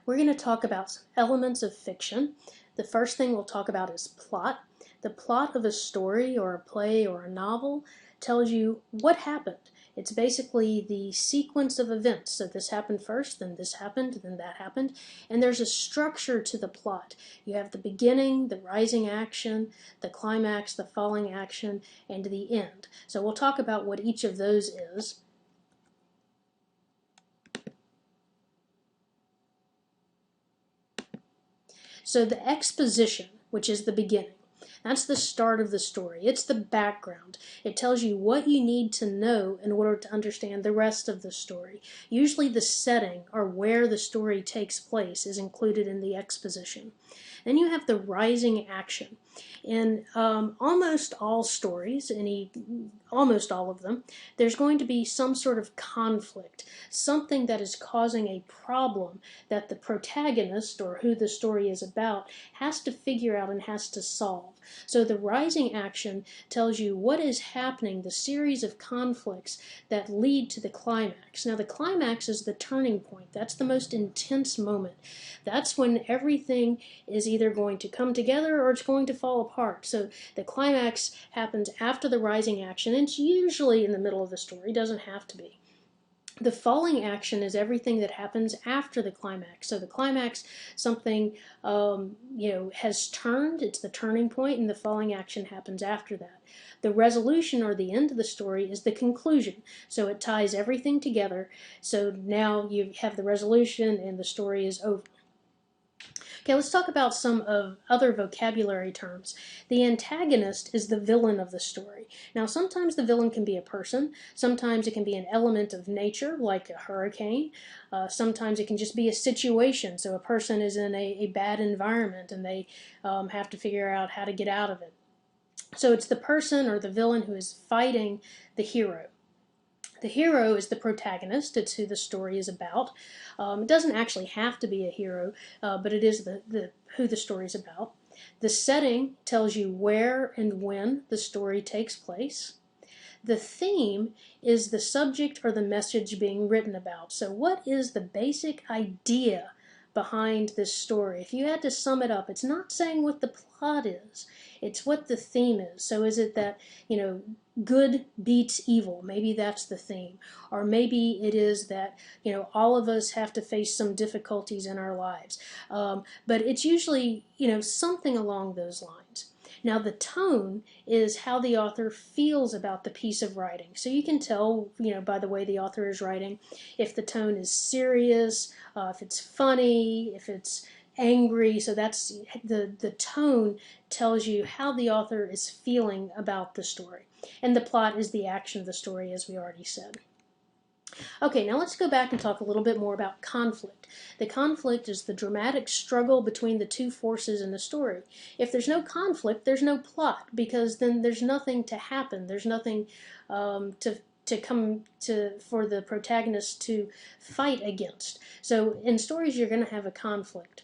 We're going to talk about some elements of fiction. The first thing we'll talk about is plot. The plot of a story or a play or a novel tells you what happened. It's basically the sequence of events. So this happened first, then this happened, then that happened. And there's a structure to the plot. You have the beginning, the rising action, the climax, the falling action, and the end. So we'll talk about what each of those is. So the exposition, which is the beginning, that's the start of the story. It's the background. It tells you what you need to know in order to understand the rest of the story. Usually the setting or where the story takes place is included in the exposition. Then you have the rising action. In almost all stories, almost all of them, there's going to be some sort of conflict, something that is causing a problem that the protagonist, or who the story is about, has to figure out and has to solve. So the rising action tells you what is happening, the series of conflicts that lead to the climax. Now the climax is the turning point. That's the most intense moment. That's when everything is either going to come together or it's going to fall apart. So the climax happens after the rising action, and it's usually in the middle of the story. It doesn't have to be. The falling action is everything that happens after the climax. So the climax, something has turned, it's the turning point, and the falling action happens after that. The resolution, or the end of the story, is the conclusion. So it ties everything together. So now you have the resolution and the story is over. Okay, let's talk about some of other vocabulary terms. The antagonist is the villain of the story. Now, sometimes the villain can be a person. Sometimes it can be an element of nature, like a hurricane. Sometimes it can just be a situation. So a person is in a bad environment and they have to figure out how to get out of it. So it's the person or the villain who is fighting the hero. The hero is the protagonist. It's who the story is about. It doesn't actually have to be a hero, but it is who the story is about. The setting tells you where and when the story takes place. The theme is the subject or the message being written about. So what is the basic idea behind this story? If you had to sum it up, it's not saying what the plot is. It's what the theme is. So is it that, good beats evil? Maybe that's the theme. Or maybe it is that, all of us have to face some difficulties in our lives. But it's usually, something along those lines. Now the tone is how the author feels about the piece of writing. So you can tell, by the way the author is writing, if the tone is serious, if it's funny, if it's angry. So that's the tone tells you how the author is feeling about the story. And the plot is the action of the story, as we already said. Okay, now let's go back and talk a little bit more about conflict. The conflict is the dramatic struggle between the two forces in the story. If there's no conflict, there's no plot, because then there's nothing to happen. There's nothing for the protagonist to fight against. So in stories, you're going to have a conflict.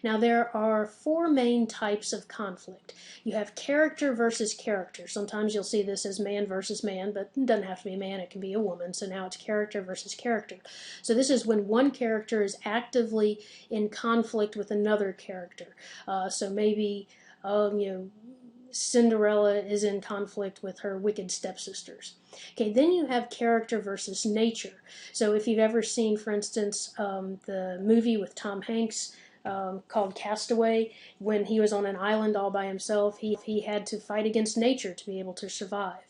Now there are four main types of conflict. You have character versus character. Sometimes you'll see this as man versus man, but it doesn't have to be a man, it can be a woman. So now it's character versus character. So this is when one character is actively in conflict with another character. So maybe Cinderella is in conflict with her wicked stepsisters. Okay, then you have character versus nature. So if you've ever seen, for instance, the movie with Tom Hanks, called Castaway, when he was on an island all by himself, he had to fight against nature to be able to survive.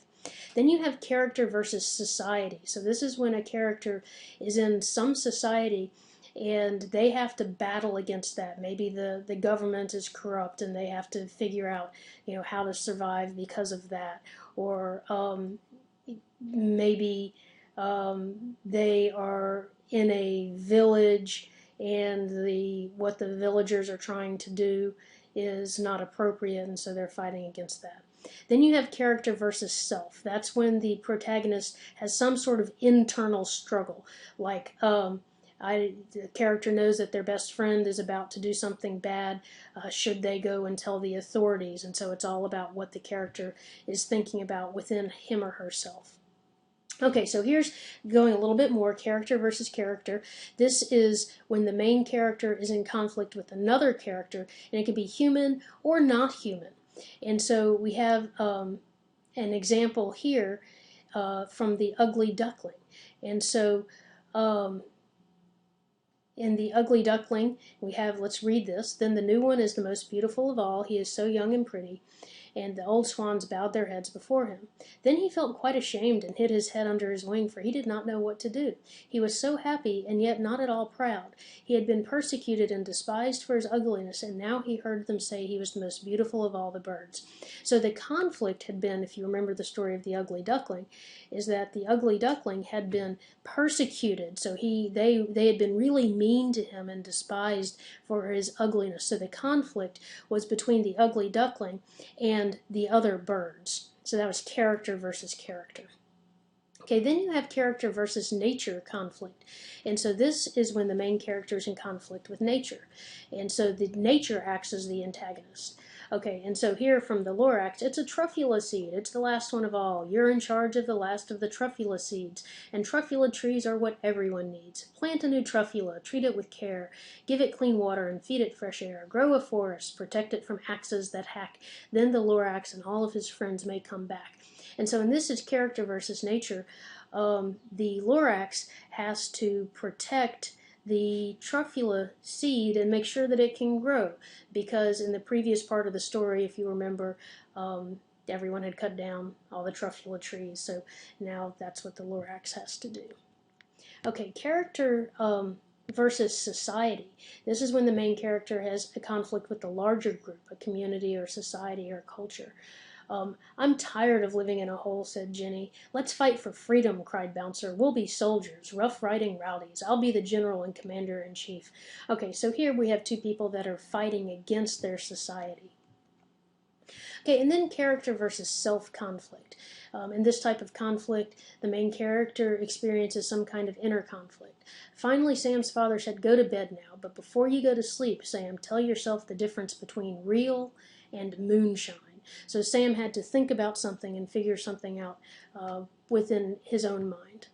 Then you have character versus society. So this is when a character is in some society and they have to battle against that. Maybe the government is corrupt and they have to figure out how to survive because of that. Or maybe they are in a village and what the villagers are trying to do is not appropriate, and so they're fighting against that. Then you have character versus self. That's when the protagonist has some sort of internal struggle, like the character knows that their best friend is about to do something bad. Should they go and tell the authorities? And so it's all about what the character is thinking about within him or herself. Okay, so here's going a little bit more character versus character. This is when the main character is in conflict with another character, and it can be human or not human. And so we have an example here from The Ugly Duckling. And so in The Ugly Duckling, we have, let's read this. Then the new one is the most beautiful of all. He is so young and pretty. And the old swans bowed their heads before him. Then he felt quite ashamed and hid his head under his wing, for he did not know what to do. He was so happy, and yet not at all proud. He had been persecuted and despised for his ugliness, and now he heard them say he was the most beautiful of all the birds. So the conflict had been, if you remember the story of the ugly duckling, is that the ugly duckling had been persecuted. So they had been really mean to him and despised for his ugliness. So the conflict was between the ugly duckling and the other birds. So that was character versus character. Okay, then you have character versus nature conflict. And so this is when the main character is in conflict with nature. And so the nature acts as the antagonist. Okay, and so here from the Lorax, it's a truffula seed. It's the last one of all. You're in charge of the last of the truffula seeds. And truffula trees are what everyone needs. Plant a new truffula, treat it with care, give it clean water and feed it fresh air. Grow a forest, protect it from axes that hack. Then the Lorax and all of his friends may come back. And so in this is character versus nature. The Lorax has to protect the truffula seed and make sure that it can grow, because in the previous part of the story, if you remember, everyone had cut down all the truffula trees, so now that's what the Lorax has to do. Okay, character versus society. This is when the main character has a conflict with the larger group, a community or society or culture. I'm tired of living in a hole, said Jenny. Let's fight for freedom, cried Bouncer. We'll be soldiers, rough-riding rowdies. I'll be the general and commander-in-chief. Okay, so here we have two people that are fighting against their society. Okay, and then character versus self-conflict. In this type of conflict, the main character experiences some kind of inner conflict. Finally, Sam's father said, go to bed now, but before you go to sleep, Sam, tell yourself the difference between real and moonshine. So Sam had to think about something and figure something out within his own mind.